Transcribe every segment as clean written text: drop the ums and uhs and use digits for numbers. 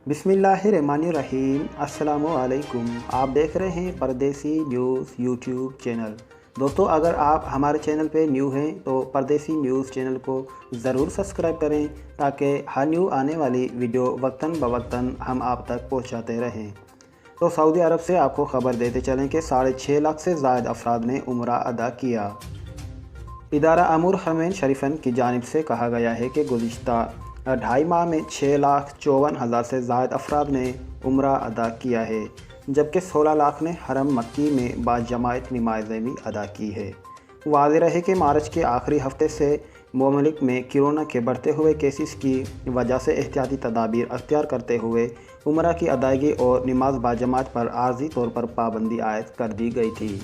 बिस्मिल्लाहिर्रहमानिर्रहीम। अस्सलामुअलैकुम। आप देख रहे हैं परदेसी न्यूज़ यूट्यूब चैनल। दोस्तों, अगर आप हमारे चैनल पे न्यू हैं तो परदेसी न्यूज़ चैनल को ज़रूर सब्सक्राइब करें ताकि हर न्यू आने वाली वीडियो वक्तन बवक्तन हम आप तक पहुंचाते रहें। तो सऊदी अरब से आपको ख़बर देते चलें कि 6.5 लाख से ज़ायद अफराद ने उम्रा अदा किया। इदारा अमूर हरमैन शरीफन की जानिब से कहा गया है कि गुज़िश्ता 2.5 माह में 6,54,000 से ज़ायद अफराद ने उम्रा अदा किया है, जबकि 16 लाख ने हरम मक्की में बाजमात नमाज़ें भी अदा की है। वाज़ेह रहे कि मार्च के आखिरी हफ्ते से मुल्क में कोरोना के बढ़ते हुए केसेस की वजह से एहतियाती तदाबीर अख्तियार करते हुए उम्रा की अदायगी और नमाज बाजमात पर आर्जी तौर पर पाबंदी आयद कर दी गई थी।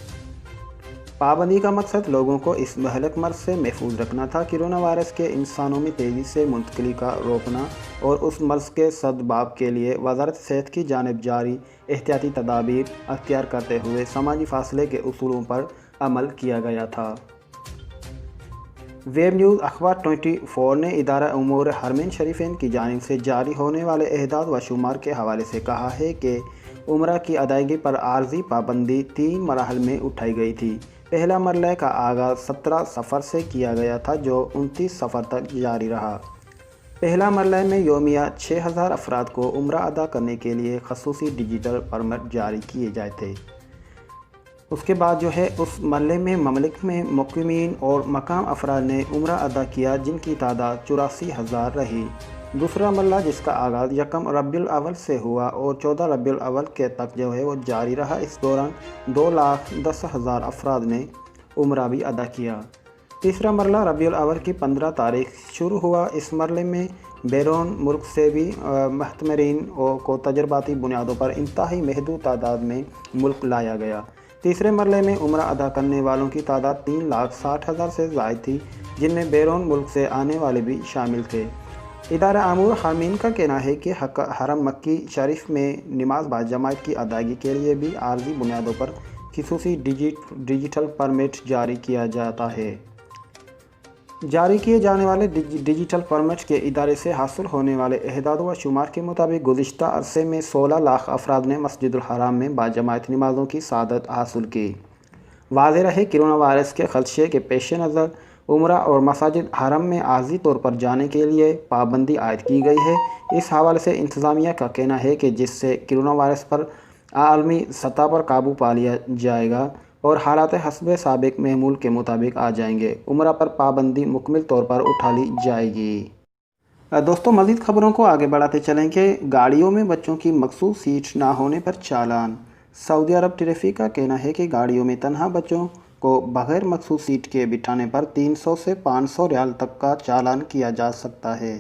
पाबंदी का मकसद लोगों को इस महलक मर्ज से महफूज रखना था। कोरोना वायरस के इंसानों में तेज़ी से मुंतकिली का रोकना और उस मर्ज के सद्बाब के लिए वज़ारत सेहत की जानिब जारी एहतियाती तदाबीर अख्तियार करते हुए समाजी फासले के उसूलों पर अमल किया गया था। वेब न्यूज़ अखबार 24 ने इदारा उमूर हरमैन शरीफैन की जानिब से जारी होने वाले एहदाद व शुमार के हवाले से कहा है कि उम्रा की अदायगी पर आर्जी पाबंदी 3 मराहल में उठाई गई थी। पहला मरला का आगाज़ 17 सफ़र से किया गया था, जो 29 सफ़र तक जारी रहा। पहला मरला में योमिया 6,000 अफराद को उम्रा अदा करने के लिए खसूसी डिजिटल परमिट जारी किए जाए थे। उसके बाद उस मरले में ममलिक में मुक़ीमीन और मकाम अफराद ने उम्रा अदा किया, जिनकी तादाद 84,000 रही। दूसरा मरला, जिसका आगाज़ 1 रबीउल अव्वल से हुआ और 14 रबीउल अव्वल के तक वो जारी रहा, इस दौरान 2,10,000 अफराद ने उम्रा भी अदा किया। तीसरा मरला रबीउल अव्वल की 15 तारीख शुरू हुआ। इस मरले में बैरून मुल्क से भी महतमरीन को तजर्बाती बुनियादों पर इंतहाई महदूद तादाद में मुल्क लाया गया। तीसरे मरले में उम्रा अदा करने वालों की तादाद 3,60,000 से ज़ायद थी, जिनमें बैरून मुल्क से आने वाले भी शामिल थे। इदारा अमूर हरमैन का कहना है कि हरम मक्की शरीफ में नमाज बाजमात की अदायगी के लिए भी आर्जी बुनियादों पर खसूसी डिजिटल परमिट जारी किया जाता है। जारी किए जाने वाले डिजिटल परमिट के इदारे से हासिल होने वाले एहदाद व शुमार के मुताबिक गुज़िश्ता अरसे में 16 लाख अफराद ने मस्जिदुल हराम में बाजमात नमाज़ों की सआदत हासिल की। वाज़ेह रहे कोरोना वायरस के खदशे के पेश नज़र उम्रा और मसाजिद हरम में आर्जी तौर पर जाने के लिए पाबंदी आयद की गई है। इस हवाले से इंतज़ामिया का कहना है कि जिससे कोरोना वायरस पर आलमी सतह पर काबू पा लिया जाएगा और हालात हस्बे साबिक महमूल के मुताबिक आ जाएंगे। उम्रा पर पाबंदी मुकम्मल तौर पर उठा ली जाएगी। दोस्तों, मज़ीद खबरों को आगे बढ़ाते चलें कि गाड़ियों में बच्चों की मखसूस सीट ना होने पर चालान। सऊदी अरब ट्रैफिक का कहना है कि गाड़ियों में तन्हा बच्चों को बग़ैर मखसूस सीट के बिठाने पर 300 से 500 रियाल तक का चालान किया जा सकता है।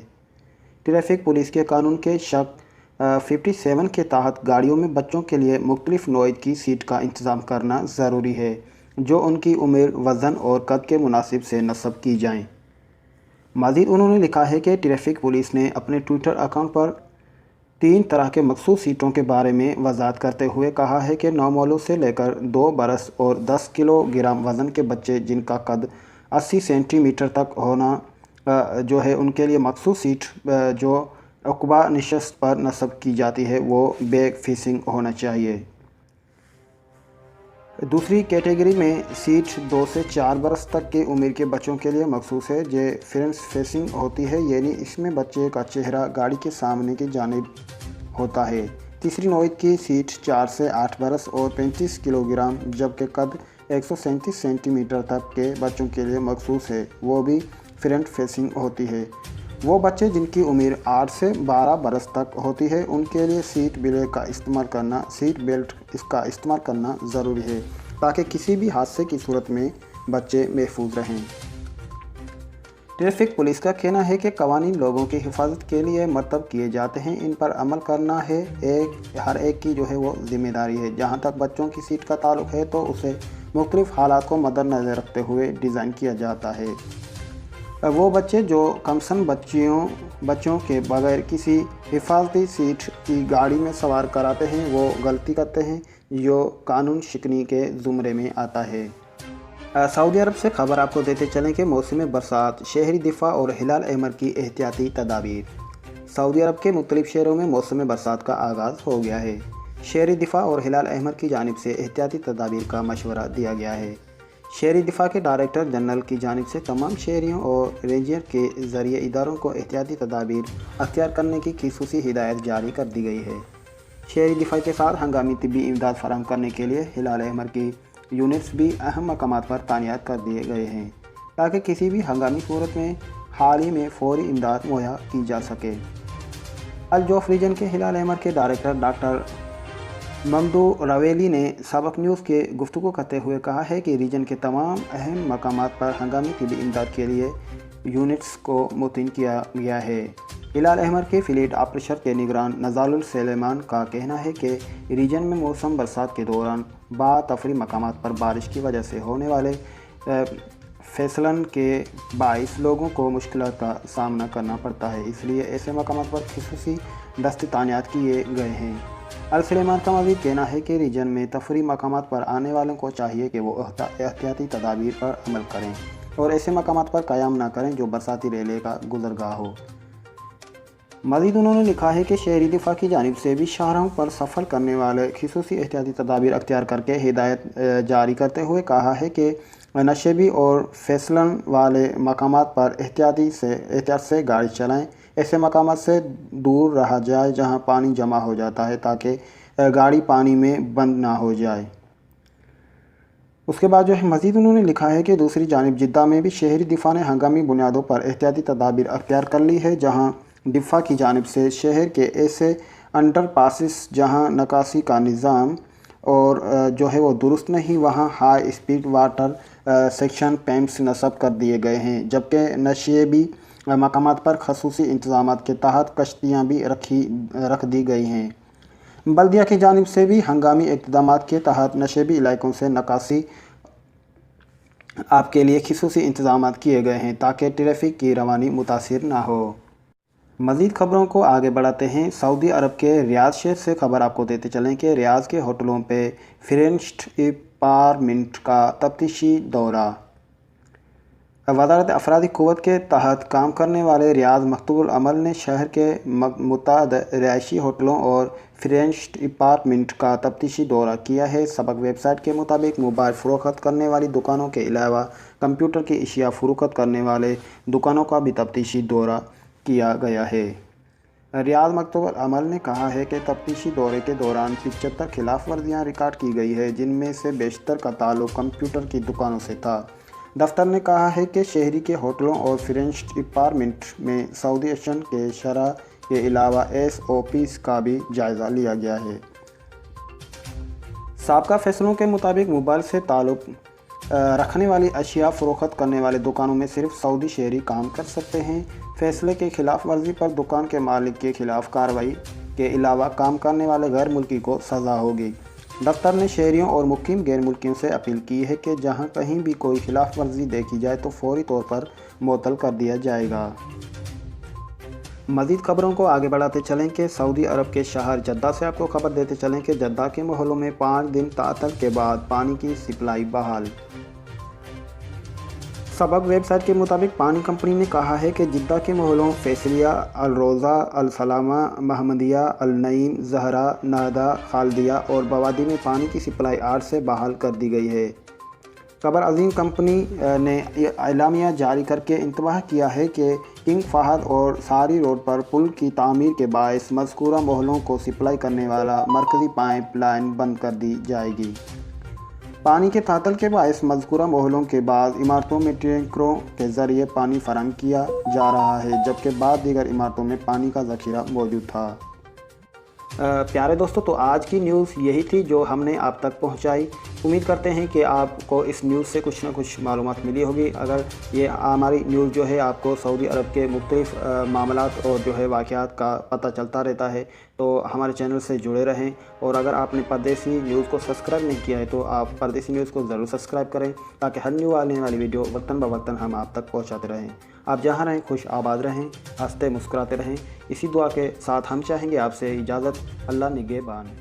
ट्रैफिक पुलिस के कानून के शक 57 के तहत गाड़ियों में बच्चों के लिए मुख्तलिफ नौई की सीट का इंतज़ाम करना ज़रूरी है, जो उनकी उम्र, वज़न और कद के मुनासिब से नस्ब की जाएँ। मज़ीद उन्होंने लिखा है कि ट्रैफिक पुलिस ने अपने ट्विटर अकाउंट पर 3 तरह के मखसूस सीटों के बारे में वज़ाहत करते हुए कहा है कि 9 मौलूद से लेकर 2 बरस और 10 किलोग्राम वज़न के बच्चे जिनका कद 80 सेंटीमीटर तक होना उनके लिए मखसूस सीट जो अक़बा नशस्त पर नस्ब की जाती है वो बैक फेसिंग होना चाहिए। दूसरी कैटेगरी में सीट 2 से 4 बरस तक की उम्र के बच्चों के लिए मखसूस है, जो फ्रंट फेसिंग होती है, यानी इसमें बच्चे का चेहरा गाड़ी के सामने की जानिब होता है। तीसरी नौयत की सीट 4 से 8 बरस और 35 किलोग्राम जबकि कद 137 सेंटीमीटर तक के बच्चों के लिए मखसूस है, वो भी फ्रंट फेसिंग होती है। वो बच्चे जिनकी उम्र 8 से 12 बरस तक होती है, उनके लिए सीट बेल्ट का इस्तेमाल करना ज़रूरी है ताकि किसी भी हादसे की सूरत में बच्चे महफूज रहें। ट्रैफिक पुलिस का कहना है कि कवानीन लोगों की हिफाजत के लिए मरतब किए जाते हैं, इन पर अमल करना है हर एक की वो ज़िम्मेदारी है। जहाँ तक बच्चों की सीट का ताल्लुक़ है तो उसे मुख्तलिफ़ हालात को मद्देनज़र रखते हुए डिज़ाइन किया जाता है। वो बच्चे जो कमसन बच्चों के बगैर किसी हिफाजती सीट की गाड़ी में सवार कराते हैं वो गलती करते हैं, जो कानून शिकनी के ज़ुमरे में आता है। सऊदी अरब से खबर आपको देते चलें कि मौसम बरसात, शहरी दिफा और हिलाल अहमर की एहतियाती तदाबीर। सऊदी अरब के मुख्तलिफ शहरों में मौसम बरसात का आगाज़ हो गया है। शहरी दिफा और हिलाल अहमर की जानिब से एहतियाती तदाबीर का मशवरा दिया गया है। शहरी दिफा के डायरेक्टर जनरल की जानिब से तमाम शहरियों और रेंजर के ज़रिए इदारों को एहतियाती तदाबीर अख्तियार करने की खसूसी हिदायत जारी कर दी गई है। शहरी दिफा के साथ हंगामी तिब्बी इमदाद फराहम करने के लिए हिलाल अहमर की यूनिट्स भी अहम मकामात पर तैनात कर दिए गए हैं ताकि किसी भी हंगामी सूरत में हाल ही में फौरी इमदाद मुहैया की जा सके। अल जोफ रीजन के हिलाल अहमर के डायरेक्टर डॉक्टर ममदू रवेली ने सबक न्यूज़ के गुफ्तगू करते हुए कहा है कि रीजन के तमाम अहम मकामात पर हंगामी तिब्बी इमदाद के लिए यूनिट्स को मुतय्यन किया गया है। हिलाल अहमर के फ्लीट ऑपरेशन के निगरान नज़ारुल सलेमान का कहना है कि रीजन में मौसम बरसात के दौरान बातफरी मकामात पर बारिश की वजह से होने वाले फैसलन के बाइस लोगों को मुश्किलात का सामना करना पड़ता है, इसलिए ऐसे मकामात पर खसूसी दस्ते तैनात किए गए हैं। अल सलेमान का मज़ीद कहना है कि रीजन में तफरी मकामात पर आने वालों को चाहिए कि वो एहतियाती तदाबीर पर अमल करें और ऐसे मकामात पर क़याम न करें जो बरसाती रेले का गुज़रगाह हो। मज़ीद उन्होंने लिखा है कि शहरी दिफा की जानिब से भी शाहराहों पर सफ़र करने वाले खसूसी एहतियाती तदाबीर अख्तियार करके हिदायत जारी करते हुए कहा है कि नशेबी और फैसलन वाले मकामात पर एहतियात से गाड़ी चलाएं। ऐसे मकामात से दूर रहा जाए जहां पानी जमा हो जाता है ताकि गाड़ी पानी में बंद ना हो जाए। उसके बाद जो है मज़ीद उन्होंने लिखा है कि दूसरी जानिब जिद्दा में भी शहरी दिफा ने हंगामी बुनियादों पर एहतियाती तदाबीर अख्तियार कर ली है, जहाँ दिफा की जानिब से शहर के ऐसे अंडर पासिस जहाँ नकासी का निज़ाम और जो है वो दुरुस्त नहीं, वहाँ high speed water section pumps नस्ब कर दिए गए हैं, जबकि नशेबी मकामात पर खसूसी इंतज़ामात के तहत कश्तियाँ भी रख दी गई हैं। बल्दिया की जानिब से भी हंगामी इक़दामात के तहत नशेबी इलाकों से नकासी आपके लिए खसूसी इंतज़ामात किए गए हैं ताकि ट्रैफिक की रवानी मुतासिर ना हो। मज़ीद खबरों को आगे बढ़ाते हैं। सऊदी अरब के रियाद शहर से खबर आपको देते चलें कि रियाद के होटलों पे फ्रेंच डिपार्टमेंट का तफ्तीशी दौरा। वज़ारत अफरादी क़ुव्वत के तहत काम करने वाले रियाद मकतूबुल अमल ने शहर के मुतअद्दिद रिहायशी होटलों और फ्रेंच डिपार्टमेंट का तफ्तीशी दौरा किया है। सबक वेबसाइट के मुताबिक मोबाइल फ़रोख्त करने वाली दुकानों के अलावा कंप्यूटर की अशिया फ़रोख्त करने वाले दुकानों का भी तफ्तीशी दौरा किया गया है। रियाद मकतूबुल अमल ने कहा है कि तफ्तीशी दौरे के दौरान 75 खिलाफ वर्जियाँ रिकॉर्ड की गई है, जिनमें से बेशतर का ताल्लुक कंप्यूटर की दुकानों से था। दफ्तर ने कहा है कि शहरी के होटलों और फ्रेंच डिपार्टमेंट में सऊदी एक्शन के शरह के अलावा SOPs का भी जायज़ा लिया गया है। साबका फैसलों के मुताबिक मोबाइल से ताल्लुक़ रखने वाली अशिया फ़रोख्त करने वाले दुकानों में सिर्फ सऊदी शहरी काम कर सकते हैं। फैसले के खिलाफ वर्जी पर दुकान के मालिक के खिलाफ कार्रवाई के अलावा काम करने वाले गैर मुल्की को सज़ा होगी। दफ्तर ने शहरियों और मुकीम गैर मुल्कियों से अपील की है कि जहां कहीं भी कोई खिलाफ वर्जी देखी जाए तो फौरी तौर पर मुअत्तल कर दिया जाएगा। मज़ीद खबरों को आगे बढ़ाते चलें कि सऊदी अरब के शहर जद्दा से आपको खबर देते चलें कि जद्दा के मोहल्लों में 5 दिन तातल के बाद पानी की सप्लाई बहाल। सबक वेबसाइट के मुताबिक पानी कंपनी ने कहा है कि जिद्दा के मोहल्लों फैसलिया, अल रोज़ा, अल सलामा, महमदिया, अल नईम, ज़हरा, नादा, खालदिया और बवादी में पानी की सप्लाई 8 से बहाल कर दी गई है। खबर अजीम कंपनी ने एलामिया जारी करके इंतबाह किया है कि किंग फहद और सारी रोड पर पुल की तामीर के बायस मज़कूरा मोहल्लों को सप्लाई करने वाला मरकज़ी पाइप लाइन बंद कर दी जाएगी। पानी के तातल के बायस मज़कूरा मोहल्लों के बाद इमारतों में टैंकरों के ज़रिए पानी फराहम किया जा रहा है, जबकि बाद दीगर इमारतों में पानी का ज़ख़ीरा मौजूद था। प्यारे दोस्तों, तो आज की न्यूज़ यही थी जो हमने आप तक पहुंचाई। उम्मीद करते हैं कि आपको इस न्यूज़ से कुछ ना कुछ मालूमात मिली होगी। अगर ये हमारी न्यूज़ जो है आपको सऊदी अरब के मुख्तलिफ़ मामलात और जो है वाक़यात का पता चलता रहता है, तो हमारे चैनल से जुड़े रहें। और अगर आपने परदेसी न्यूज़ को सब्सक्राइब नहीं किया है तो आप परदेसी न्यूज़ को ज़रूर सब्सक्राइब करें, ताकि हर न्यू आने वाली वीडियो वक्तन ब वक्तन हम आप तक पहुँचाते रहें। आप जहाँ रहें खुश आबाद रहें, हंसते मुस्कुराते रहें। इसी दुआ के साथ हम चाहेंगे आपसे इजाज़त। अल्लाह निगहबान।